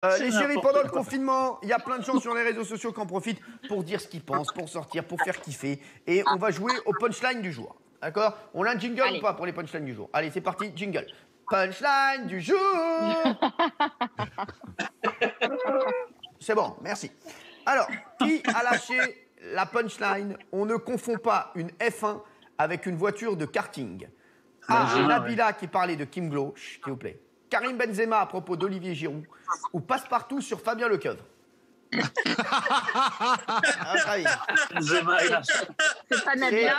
Les chéris, pendant le confinement, il y a plein de gens sur les réseaux sociaux qui en profitent pour dire ce qu'ils pensent, pour sortir, pour faire kiffer. Et on va jouer au punchline du jour. D'accord? On a un jingle ou pas pour les punchlines du jour? Allez, c'est parti, jingle. Punchline du jour. C'est bon, merci. Alors, qui a lâché la punchline? On ne confond pas une F1 avec une voiture de karting. Nabila qui parlait de Kim Glow, s'il vous plaît. Karim Benzema à propos d'Olivier Giroud. Ou Passepartout sur Fabien Lecoeuvre. C'est pas Nabila.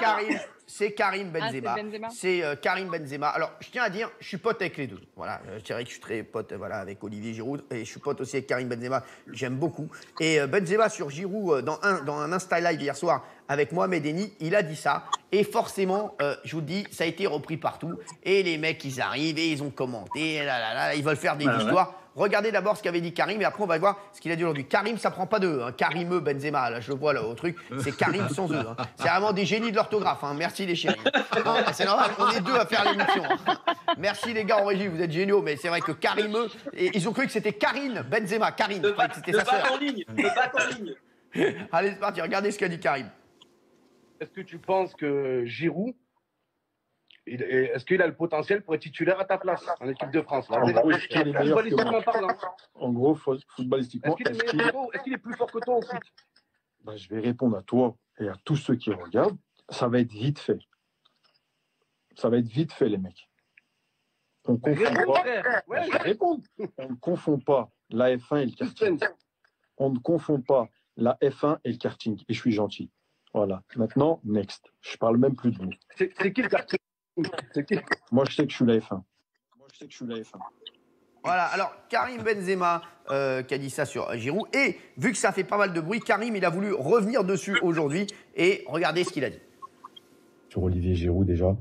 C'est Karim Benzema. C'est Karim Benzema. Alors, je tiens à dire, je suis pote avec les deux. Voilà, je dirais que je suis très pote avec Olivier Giroud. Et je suis pote aussi avec Karim Benzema. J'aime beaucoup. Et Benzema sur Giroud, dans un Insta Live hier soir, avec moi, Medeni, il a dit ça. Et forcément, je vous dis, ça a été repris partout. Et les mecs, ils arrivent et ils ont commenté. Ils veulent faire des histoires. Regardez d'abord ce qu'avait dit Karim et après on va voir ce qu'il a dit aujourd'hui. Karim, ça prend pas d'eux. Hein. Karimeux Benzema, là, je le vois là au truc. C'est Karim sans eux. Hein. C'est vraiment des génies de l'orthographe. Hein. Merci les chéris. C'est normal, on est deux à faire l'émission. Hein. Merci les gars en régie, vous êtes géniaux. Mais c'est vrai que Karimeux, et ils ont cru que c'était Karine Benzema. Karine, je croyais que c'était sa sœur. En ligne. Allez, c'est parti, regardez ce qu'a dit Karim. Est-ce que tu penses que Giroud, est-ce qu'il a le potentiel pour être titulaire à ta place en équipe de France là? En gros, footballistiquement, est-ce qu'il est plus fort que toi au foot? Je vais répondre à toi et à tous ceux qui regardent. Ça va être vite fait. Ça va être vite fait, les mecs. On confond pas. Je vais répondre. On ne confond pas la F1 et le karting. On ne confond pas la F1 et le karting. Et je suis gentil. Voilà. Maintenant, next. Je parle même plus de vous. C'est qui le karting? Moi, je sais que je suis la F1. Voilà, alors Karim Benzema qui a dit ça sur Giroud. Et vu que ça fait pas mal de bruit, Karim, il a voulu revenir dessus aujourd'hui. Et regardez ce qu'il a dit. Sur Olivier Giroud déjà,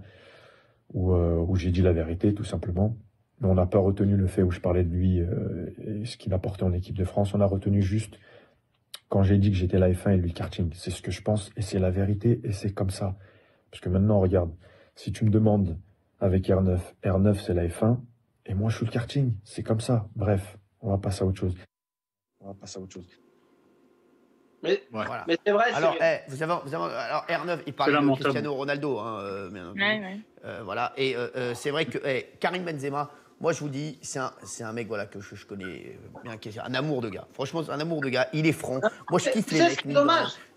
où j'ai dit la vérité tout simplement. Mais on n'a pas retenu le fait où je parlais de lui et ce qu'il apportait en équipe de France. On a retenu juste quand j'ai dit que j'étais la F1 et lui le karting. C'est ce que je pense et c'est la vérité et c'est comme ça. Parce que maintenant, regarde, si tu me demandes avec R9 c'est la F1 et moi je suis le karting. C'est comme ça. Bref, on va passer à autre chose. Mais, voilà. Mais c'est vrai. Alors, alors R9, il parle de Cristiano Ronaldo. Hein, voilà. Et c'est vrai que Karim Benzema, moi je vous dis, c'est un mec voilà, que je connais bien, qui est un amour de gars. Franchement, c'est un amour de gars. Il est franc. Moi je kiffe les mecs.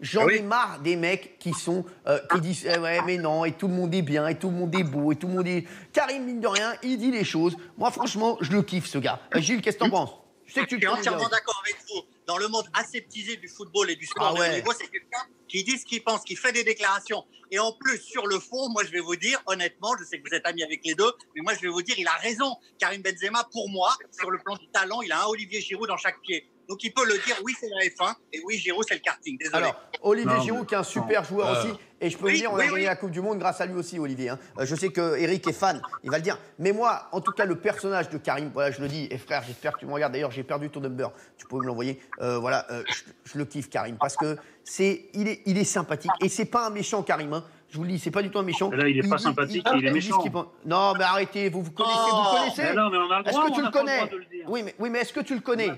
J'en ai marre des mecs qui sont qui disent ouais mais non et tout le monde est bien et tout le monde est beau et tout le monde est. Karim mine de rien, il dit les choses. Moi franchement, je le kiffe ce gars. Gilles, qu'est-ce que t'en penses? Je suis entièrement d'accord avec vous. Dans le monde aseptisé du football et du sport de haut niveau, c'est quelqu'un qui dit ce qu'il pense, qui fait des déclarations. Et en plus, sur le fond, moi, je vais vous dire, honnêtement, je sais que vous êtes amis avec les deux, mais moi, je vais vous dire, il a raison. Karim Benzema, pour moi, sur le plan du talent, il a un Olivier Giroud dans chaque pied. Donc, il peut le dire, oui, c'est la F1, et oui, Giroud, c'est le karting. Désolé. Alors, Olivier Giroud, qui est un super joueur aussi, et je peux vous dire, on a gagné la Coupe du Monde grâce à lui aussi, Olivier. Hein. Je sais que Eric est fan, il va le dire. Mais moi, en tout cas, le personnage de Karim, voilà, je le dis, et frère, j'espère que tu me regardes. D'ailleurs, j'ai perdu ton number, tu peux me l'envoyer. Voilà, je le kiffe, Karim, parce que il est sympathique, et c'est pas un méchant, Karim. Hein. Je vous le dis, c'est pas du tout un méchant. Mais là, il est pas sympathique, il est méchant. Non, mais arrêtez, vous connaissez. Mais non, mais on a le droit, est-ce que tu le connais? De le dire. Oui, mais est-ce que tu le connais?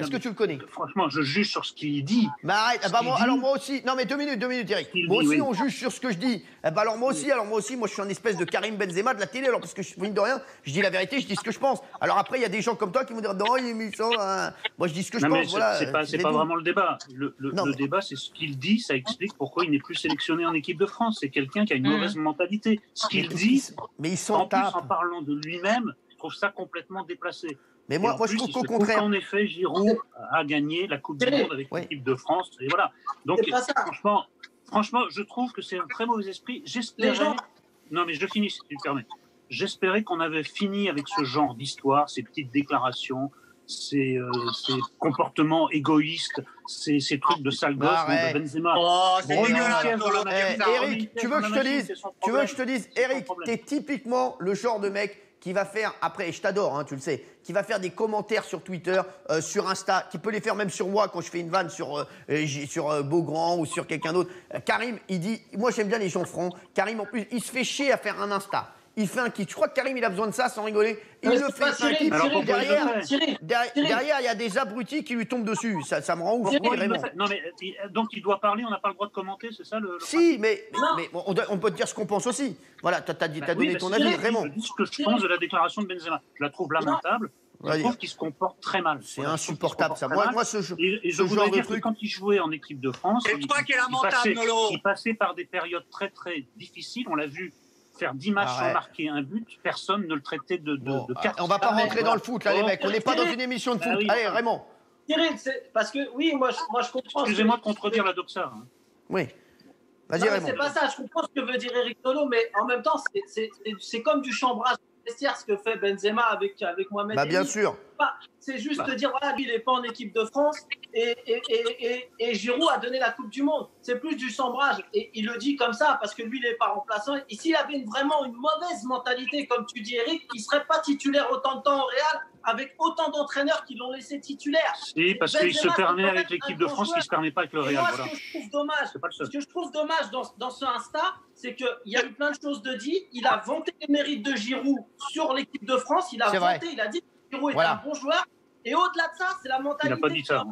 Est-ce que tu le connais? Franchement, je juge sur ce qu'il dit. Mais arrête, alors moi aussi. Non mais 2 minutes, Eric. Moi aussi, on juge sur ce que je dis. Alors moi aussi, moi je suis un espèce de Karim Benzema de la télé, alors parce que mine de rien, je dis la vérité, je dis ce que je pense. Alors après, il y a des gens comme toi qui vont dire non, il est méchant. Moi je dis ce que je pense. Voilà. C'est pas vraiment le débat. Le débat, c'est ce qu'il dit, ça explique pourquoi il n'est plus sélectionné en équipe de France. C'est quelqu'un qui a une mauvaise mentalité. Ce qu'il dit, mais il s'en tape. En plus, en parlant de lui-même, je trouve ça complètement déplacé. Mais moi je trouve qu'au contraire. En effet, Giroud a gagné la Coupe du Monde avec l'équipe de France. Et voilà. Donc, franchement, je trouve que c'est un très mauvais esprit. J'espérais. Non, mais je finis, si tu me permets. J'espérais qu'on avait fini avec ce genre d'histoire, ces petites déclarations, ces comportements égoïstes, ces trucs de sale gosse, de Benzema. Oh, c'est dégueulasse. Eric, tu veux que je te dise, Eric, t'es typiquement le genre de mec qui va faire, après, je t'adore, hein, tu le sais, qui va faire des commentaires sur Twitter, sur Insta, qui peut les faire même sur moi quand je fais une vanne sur Beaugrand ou sur quelqu'un d'autre. Karim, il dit, moi j'aime bien les gens francs. Karim, en plus, il se fait chier à faire un Insta. il fait un kit. Je crois que Karim, il a besoin de ça, sans rigoler. Il le fait, un kit. Derrière, il y a des abrutis qui lui tombent dessus. Ça me rend ouf. Non, mais donc il doit parler, on n'a pas le droit de commenter, c'est ça le Si, mais on peut te dire ce qu'on pense aussi. Voilà, t'as donné ton avis, vraiment. Je dis ce que je pense de la déclaration de Benzema. Je la trouve lamentable. Je trouve qu'il se comporte très mal. C'est insupportable, ça. Moi, ce genre de truc. Quand il jouait en équipe de France, il passait par des périodes très, très difficiles. On l'a vu faire 10 matchs sans marquer un but. Personne ne le traitait de carte. On va pas rentrer dans le foot, là, les mecs. On n'est pas dans une émission de foot. Allez, Raymond. Parce que, oui, moi, je comprends. Excusez-moi de contredire la doxa. Oui. Vas-y, Raymond. C'est pas ça. Je comprends ce que veut dire Eric Nolot, mais en même temps, c'est comme du chambrage. Ce que fait Benzema avec Mohamed. Bah bien sûr. C'est juste de dire voilà, lui il n'est pas en équipe de France et Giroud a donné la Coupe du Monde. C'est plus du chambrage et il le dit comme ça parce que lui il n'est pas remplaçant. Et s'il avait vraiment une mauvaise mentalité, comme tu dis Eric, il serait pas titulaire autant de temps au Real avec autant d'entraîneurs qui l'ont laissé titulaire. Si, parce qu'il se permet avec l'équipe de France, qu'il se permet pas avec le Real. Moi, ce que je trouve dommage dans ce Insta, c'est qu'il y a eu plein de choses de dit. Il a vanté les mérites de Giroud sur l'équipe de France. Il a vanté, il a dit que Giroud était un bon joueur. Et au-delà de ça, c'est la mentalité. Il n'a pas dit ça.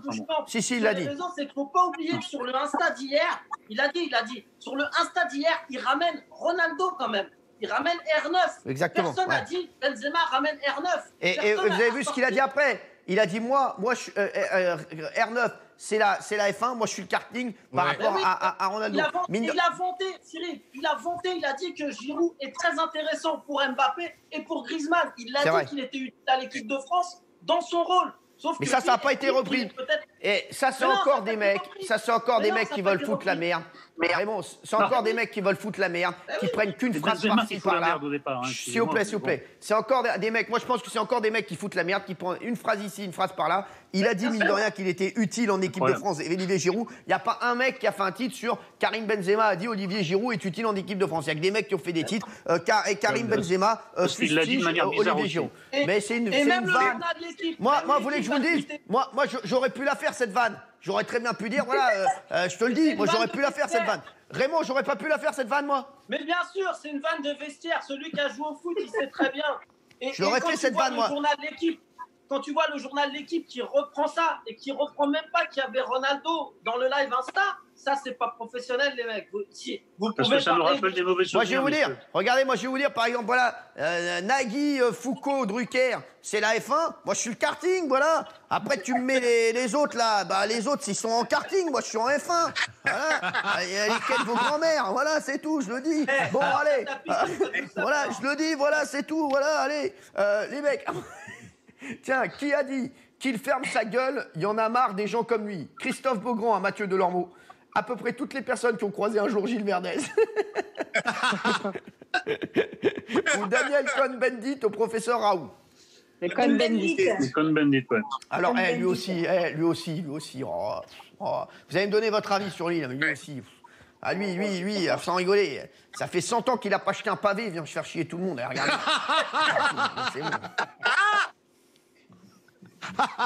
Si, il l'a dit. La raison, c'est qu'il ne faut pas oublier que sur le Insta d'hier, il a dit, sur le Insta d'hier, il ramène Ronaldo quand même. Il ramène R9. Exactement. Personne n'a dit Benzema ramène R9. Et vous avez vu ce qu'il a dit après? Il a dit moi R9, c'est la F1, moi je suis le karting par rapport à Ronaldo. Il a vanté, Cyril, il a dit que Giroud est très intéressant pour Mbappé et pour Griezmann. Il a dit qu'il était utile à l'équipe de France dans son rôle. Sauf mais ça n'a pas été repris. Et ça, c'est encore des mecs. Ça, c'est encore des mecs qui veulent foutre la merde. Vraiment, c'est encore des mecs qui veulent foutre la merde, qui prennent qu'une phrase par-ci par-là. S'il vous plaît. C'est encore des mecs. Moi, je pense que c'est encore des mecs qui foutent la merde, qui prennent une phrase ici, une phrase par-là. Il a dit, mine de rien, qu'il était utile en équipe de France. Et Olivier Giroud, il n'y a pas un mec qui a fait un titre sur Karim Benzema a dit Olivier Giroud est utile en équipe de France. Il y a que des mecs qui ont fait des titres. Et Karim Benzema fustige Olivier Giroud. Mais c'est une vanne. Moi, vous voulez que je vous le dise? Moi, j'aurais pu la faire, cette vanne. J'aurais très bien pu dire, voilà, je te le dis, moi j'aurais pu la faire cette vanne. Raymond, j'aurais pas pu la faire cette vanne, moi. Mais bien sûr, c'est une vanne de vestiaire. Celui qui a joué au foot, il sait très bien. J'aurais fait cette vanne, moi. Quand tu vois le journal L'Équipe qui reprend ça et qui reprend même pas qu'il y avait Ronaldo dans le live Insta, ça c'est pas professionnel, les mecs. Vous parce que ça nous rappelle des mauvais souvenirs. Moi je vais vous dire, regardez, moi je vais vous dire, par exemple, voilà, Nagui, Foucault, Drucker, c'est la F1, moi je suis le karting, voilà. Après tu me mets les autres là, bah les autres ils sont en karting, moi je suis en F1. Voilà, lesquels vos grands-mères, voilà, c'est tout, je le dis. Bon, allez, voilà, je le dis, voilà, c'est tout, voilà, allez, les mecs. Tiens, qui a dit qu'il ferme sa gueule? Il y en a marre des gens comme lui. Christophe Beaugrand à Mathieu Delormeau. À peu près toutes les personnes qui ont croisé un jour Gilles Verdez. Ou Daniel Cohn-Bendit au professeur Raoult. C'est Cohn-Bendit. C'est Cohn-Bendit, ouais. Alors, lui aussi. Oh. Vous allez me donner votre avis sur lui, là, mais lui aussi. Ah, lui, sans rigoler. Ça fait 100 ans qu'il n'a pas acheté un pavé, il vient se faire chier tout le monde. Regardez. C'est bon.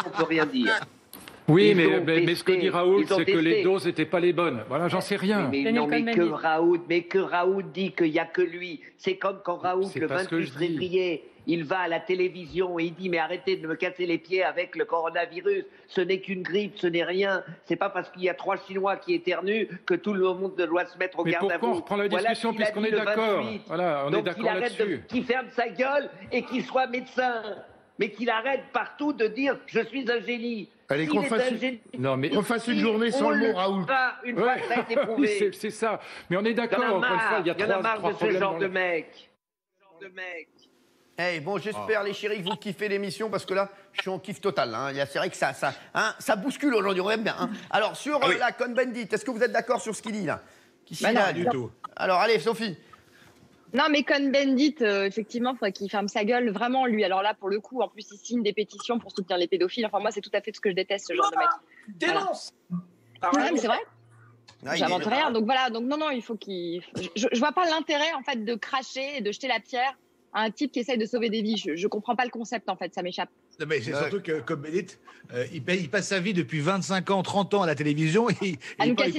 On peut rien dire. Oui, mais ce que dit Raoult, c'est que les doses n'étaient pas les bonnes. Voilà, j'en sais rien. Mais que Raoult dit qu'il n'y a que lui. C'est comme quand Raoult, le 28 février, il va à la télévision et il dit « Mais arrêtez de me casser les pieds avec le coronavirus. Ce n'est qu'une grippe, ce n'est rien. C'est pas parce qu'il y a 3 Chinois qui éternuent que tout le monde doit se mettre au garde à vous. » Mais pourquoi on reprend la discussion puisqu'on est d'accord? Voilà, on est d'accord là-dessus. Qu'il ferme sa gueule et qu'il soit médecin. Mais qu'il arrête partout de dire « Je suis un génie ». Allez, qu'on fasse une journée sans le mot Raoult. Une fois que ça a été prouvé. C'est ça. Mais on est d'accord, encore une fois, il y a trois de ce genre de mec. Hey, bon, j'espère, les chéris, que vous kiffez l'émission, parce que là, je suis en kiff total. Hein. C'est vrai que ça bouscule aujourd'hui, on aime bien. Hein. Alors, sur la Cohn-Bendit, est-ce que vous êtes d'accord sur ce qu'il dit, là? Pas du tout. Alors, allez, Sophie. Non, mais Cohn-Bendit, effectivement, il faudrait qu'il ferme sa gueule, vraiment, lui. Alors là, pour le coup, en plus, il signe des pétitions pour soutenir les pédophiles. Enfin, moi, c'est tout à fait ce que je déteste, ce genre de mec. Dénonce. Voilà. Ouais, mais c'est vrai. J'invente rien. Donc voilà, non, il faut qu'il... Je vois pas l'intérêt, en fait, de cracher et de jeter la pierre à un type qui essaye de sauver des vies. Je comprends pas le concept, en fait, ça m'échappe. Non, mais c'est surtout que, comme Bénit, il passe sa vie depuis 25 ans, 30 ans à la télévision et il parle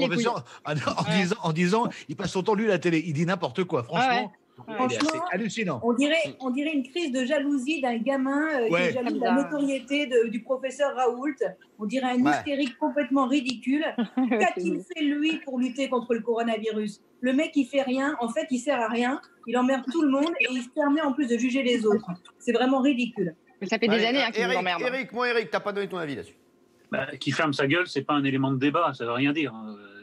en disant, il passe son temps, lui, à la télé. Il dit n'importe quoi, franchement. C'est hallucinant. On dirait une crise de jalousie d'un gamin qui est jaloux de la notoriété du professeur Raoult. On dirait un hystérique complètement ridicule. Qu'a-t-il fait, lui, pour lutter contre le coronavirus? Le mec, il fait rien. En fait, il sert à rien. Il emmerde tout le monde et il se permet en plus de juger les autres. C'est vraiment ridicule. Mais ça fait des années qu'il nous emmerde. Eric, t'as pas donné ton avis là-dessus. Qui ferme sa gueule, c'est pas un élément de débat, ça veut rien dire.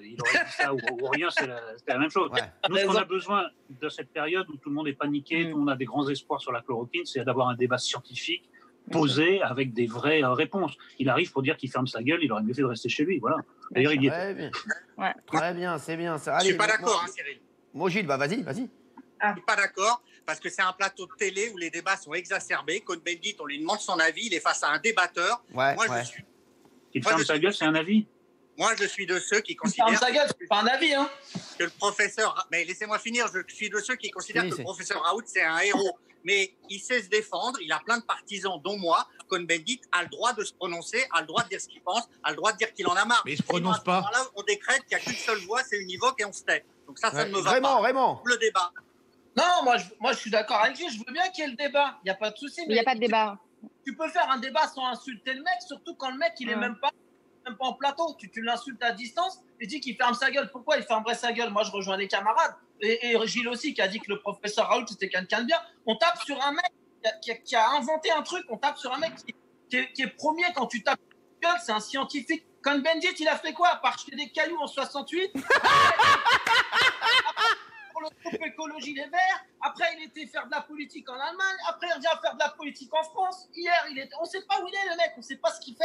Il aurait dit ça ou rien, c'est la même chose. Nous, ce qu'on a besoin de cette période où tout le monde est paniqué, tout le monde a des grands espoirs sur la chloroquine, c'est d'avoir un débat scientifique posé avec des vraies réponses. Il arrive pour dire qu'il ferme sa gueule, il aurait mieux fait de rester chez lui. Voilà. D'ailleurs, il y est. Très bien, c'est bien ça. Je suis pas d'accord, Cyril. Moi, Gilles, vas-y. Je suis pas d'accord parce que c'est un plateau de télé où les débats sont exacerbés. Cohn-Bendit, on lui demande son avis, il est face à un débatteur. Il ferme sa gueule, c'est un avis. Moi, je suis de ceux qui considèrent. Ferme sa gueule, c'est pas un avis, hein. Que le professeur. Mais laissez-moi finir. Je suis de ceux qui considèrent que le professeur Raoult, c'est un héros. Mais il sait se défendre. Il a plein de partisans, dont moi. Cohn-Bendit a le droit de se prononcer, a le droit de dire ce qu'il pense, a le droit de dire qu'il en a marre. Mais il se prononce pas. Là, on décrète qu'il n'y a qu'une seule voix, c'est univoque et on se tait. Donc ça ne me va pas. Vraiment. Le débat. Non, moi, je suis d'accord avec lui. Je veux bien qu'il y ait le débat. Il n'y a pas de souci. Il n'y a pas de débat. Tu peux faire un débat sans insulter le mec, surtout quand le mec, il est même pas en plateau. Tu l'insultes à distance et dis qu'il ferme sa gueule. Pourquoi il fermerait sa gueule? Moi, je rejoins les camarades. Et Gilles aussi, qui a dit que le professeur Raoult, c'était quelqu'un de bien. On tape sur un mec qui a inventé un truc. On tape sur un mec qui est premier quand tu tapes sur gueule. C'est un scientifique. Cohn-Bendit, il a fait quoi? À part jeter des cailloux en 68 pour le groupe Écologie Les Verts. Après, il était faire de la politique en Allemagne. Après, il revient faire de la politique en France. Hier, on ne sait pas où il est, le mec. On ne sait pas ce qu'il fait.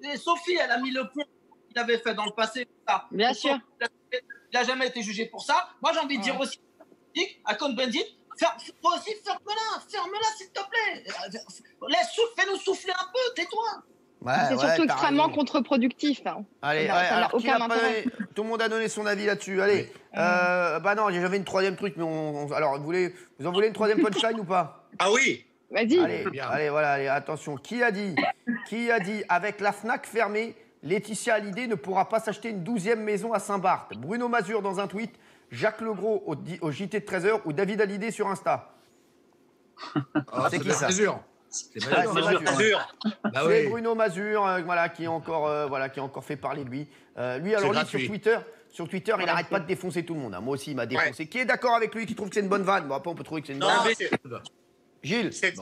Et Sophie, elle a mis le point qu'il avait fait dans le passé. Ça. Bien sûr. Il n'a jamais été jugé pour ça. Moi, j'ai envie de dire aussi à Cohn-Bendit, toi aussi, ferme-la, s'il te plaît. Fais-nous souffler un peu, tais-toi. C'est surtout extrêmement contre-productif. Allez, alors, aucun intérêt. Tout le monde a donné son avis là-dessus. Allez. Non, j'avais une troisième truc, mais alors, vous en voulez une troisième punchline ou pas? Ah oui. Vas-y. Allez, voilà, attention. Qui a dit, avec la Fnac fermée, Laetitia Hallyday ne pourra pas s'acheter une 12e maison à Saint-Barth? Bruno Mazur dans un tweet, Jacques Legros au JT de 13h ou David Hallyday sur Insta? C'est qui ça? C'est Bruno Mazur, qui a encore fait parler de lui. Sur Twitter, il n'arrête pas de défoncer tout le monde. Moi aussi, il m'a défoncé. Qui est d'accord avec lui, qui trouve que c'est une bonne vanne? Bon, après, on peut trouver que c'est une bonne vanne. Gilles? C'est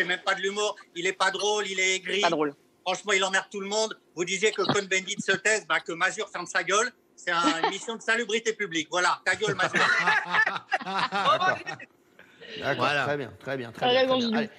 même pas de l'humour. Il est pas drôle, il est aigri. Pas drôle. Franchement, il emmerde tout le monde. Vous disiez que Cohn-Bendit se taise, que Mazur ferme sa gueule. C'est une mission de salubrité publique. Voilà, ta gueule, Mazur. D'accord, voilà. Très bien. Allez,